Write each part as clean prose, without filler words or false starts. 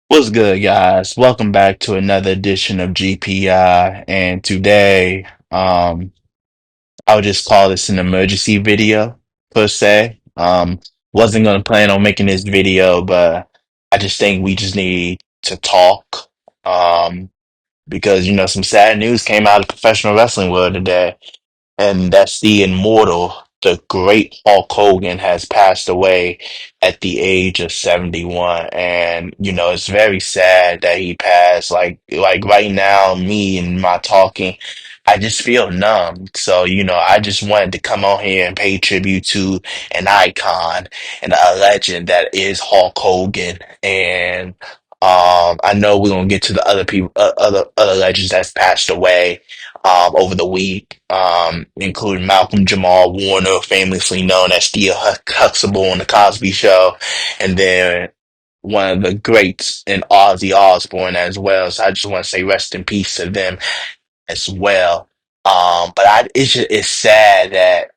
What's good, guys? Welcome back to another edition of GPI. And today, I would just call this an emergency video per se. Wasn't gonna plan on making this video, but I just think we just need to talk. Because some sad news came out of the professional wrestling world today, and that's the immortal, the great Hulk Hogan has passed away at the age of 71. And it's very sad that he passed. Like right now, me and my talking, I just feel numb. So, I just wanted to come on here and pay tribute to an icon and a legend that is Hulk Hogan. And I know we're gonna get to the other people, other legends that's passed away over the week, including Malcolm Jamal Warner, famously known as Theo Huxtable on the Cosby Show, and then one of the greats in Ozzy Osbourne as well. So I just want to say rest in peace to them as well. It's sad that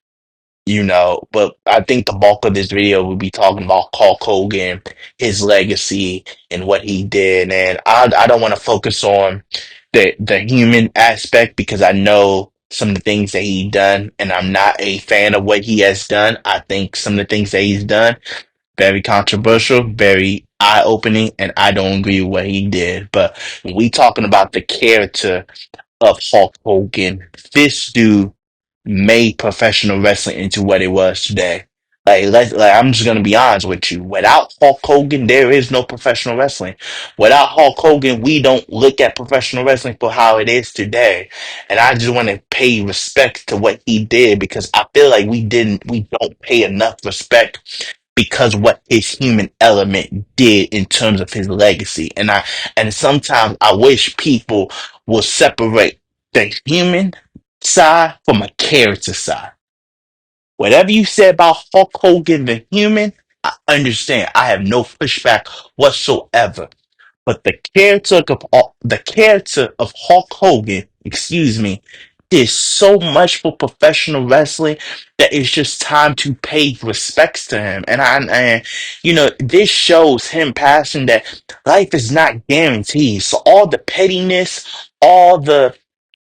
but I think the bulk of this video will be talking about Hulk Hogan, his legacy, and what he did. And I don't want to focus on the human aspect because I know some of the things that he done, and I'm not a fan of what he has done. I think some of the things that he's done very controversial, very eye-opening, and I don't agree with what he did. But when we talking about the character of Hulk Hogan, this dude made professional wrestling into what it was today. I'm just gonna be honest with you. Without Hulk Hogan, there is no professional wrestling. Without Hulk Hogan, we don't look at professional wrestling for how it is today. And I just want to pay respect to what he did because I feel like we don't pay enough respect because what his human element did in terms of his legacy. And sometimes I wish people will separate the human side from a character side. Whatever you said about Hulk Hogan, the human, I understand. I have no pushback whatsoever. But the character of Hulk Hogan, excuse me, did so much for professional wrestling that it's just time to pay respects to him. And this shows him passing that life is not guaranteed. So all the pettiness, all the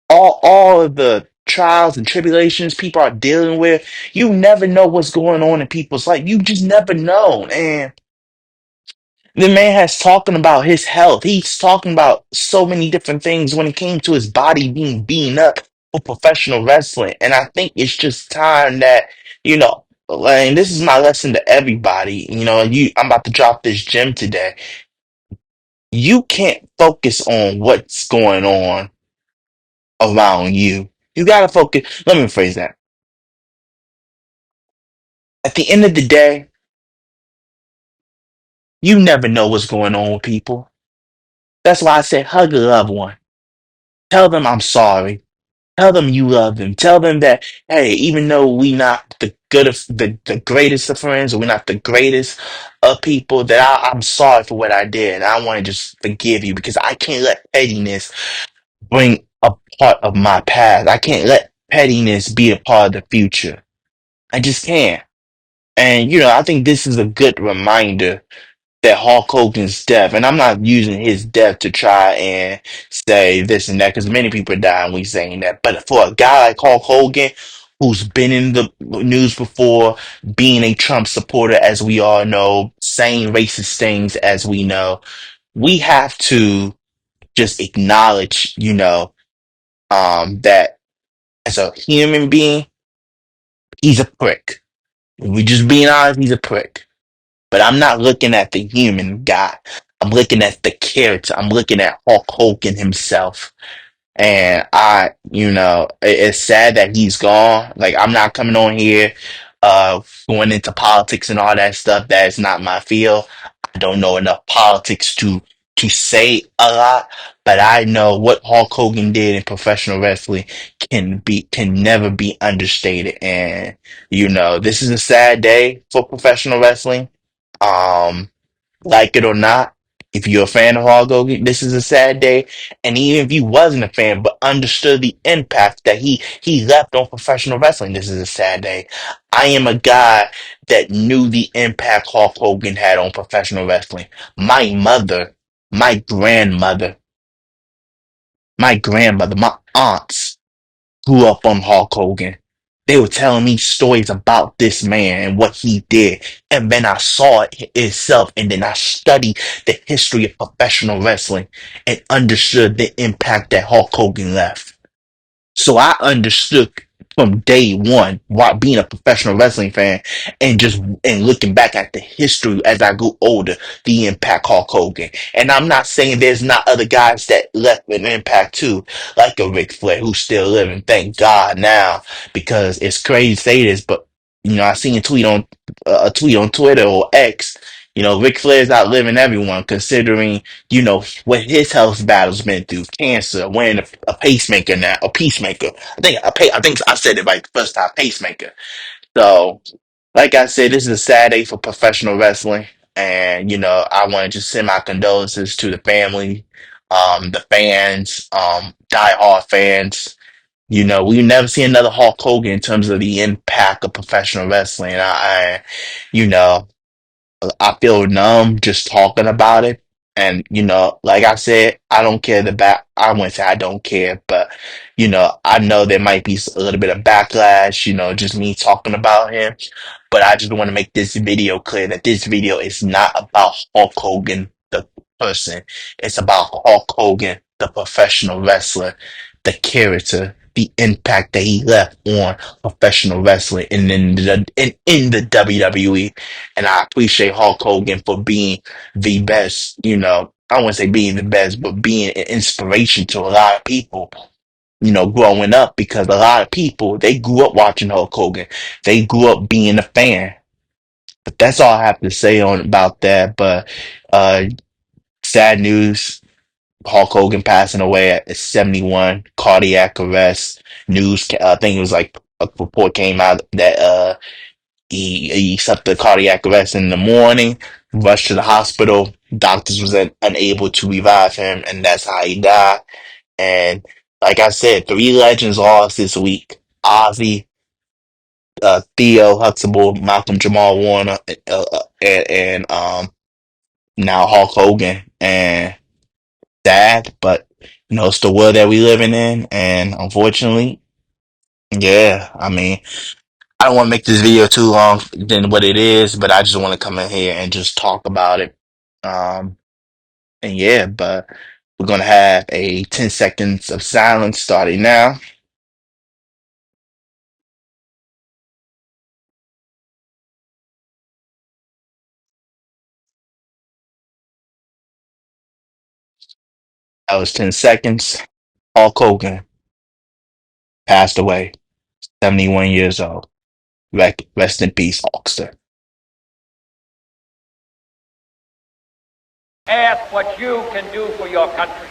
all of the trials and tribulations people are dealing with, you never know what's going on in people's life. You just never know. And the man has talking about his health. He's talking about so many different things when it came to his body being beaten up for professional wrestling. And I think it's just time that, and this is my lesson to everybody. I'm about to drop this gem today. You can't focus on what's going on around you. You gotta focus. Let me phrase that. At the end of the day, you never know what's going on with people. That's why I say hug a loved one. Tell them I'm sorry. Tell them you love them. Tell them that, hey, even though we not the greatest of friends, or we're not the greatest of people, that I'm sorry for what I did. And I want to just forgive you because I can't let pettiness bring a part of my past. I can't let pettiness be a part of the future. I just can't. And I think this is a good reminder that Hulk Hogan's death, and I'm not using his death to try and say this and that, because many people die and we saying that. But for a guy like Hulk Hogan, who's been in the news before, being a Trump supporter, as we all know, saying racist things, as we know, we have to just acknowledge, that as a human being, he's a prick. We just being honest, he's a prick. But I'm not looking at the human guy. I'm looking at the character. I'm looking at Hulk Hogan himself. And it's sad that he's gone. Like, I'm not coming on here, going into politics and all that stuff. That is not my field. I don't know enough politics to say a lot, but I know what Hulk Hogan did in professional wrestling can never be understated. And this is a sad day for professional wrestling. Um, like it or not, if you're a fan of Hulk Hogan, this is a sad day. And even if you wasn't a fan but understood the impact that he left on professional wrestling, this is a sad day. I am a guy that knew the impact Hulk Hogan had on professional wrestling. My mother My grandmother, my aunts grew up on Hulk Hogan. They were telling me stories about this man and what he did. And then I saw it itself, and then I studied the history of professional wrestling and understood the impact that Hulk Hogan left. So I understood from day one while being a professional wrestling fan and just and looking back at the history as I grew older, the impact Hulk Hogan. And I'm not saying there's not other guys that left an impact too, like a Ric Flair who's still living. Thank God now, because it's crazy to say this, but I seen a tweet on Twitter or X. Ric Flair's outliving everyone, considering what his health battle's been through, cancer, wearing a pacemaker now, a peacemaker. I think I said it right the first time, pacemaker. So, like I said, this is a sad day for professional wrestling, and I want to just send my condolences to the family, the fans, diehard fans. We never see another Hulk Hogan in terms of the impact of professional wrestling. You know. I feel numb just talking about it. And, like I said, I don't care I wouldn't say I don't care, but, I know there might be a little bit of backlash, just me talking about him. But I just want to make this video clear that this video is not about Hulk Hogan, the person. It's about Hulk Hogan, the professional wrestler, the character, the impact that he left on professional wrestling and in the WWE. And I appreciate Hulk Hogan for being the best, I wouldn't say being the best, but being an inspiration to a lot of people, growing up, because a lot of people, they grew up watching Hulk Hogan. They grew up being a fan. But that's all I have to say on about that. But uh sad news, Hulk Hogan passing away at 71, cardiac arrest. I think it was like a report came out that he suffered cardiac arrest in the morning, rushed to the hospital. Doctors was unable to revive him, and that's how he died. And like I said, three legends lost this week: Ozzy, Theo Huxtable, Malcolm Jamal Warner, and now Hulk Hogan. And sad, but it's the world that we living in, and unfortunately, yeah. I mean, I don't want to make this video too long than what it is, but I just want to come in here and just talk about it. Um, and yeah, but we're gonna have a 10 seconds of silence starting now. That was 10 seconds. Hulk Hogan passed away, 71 years old. Rest in peace, Hulkster. Ask what you can do for your country.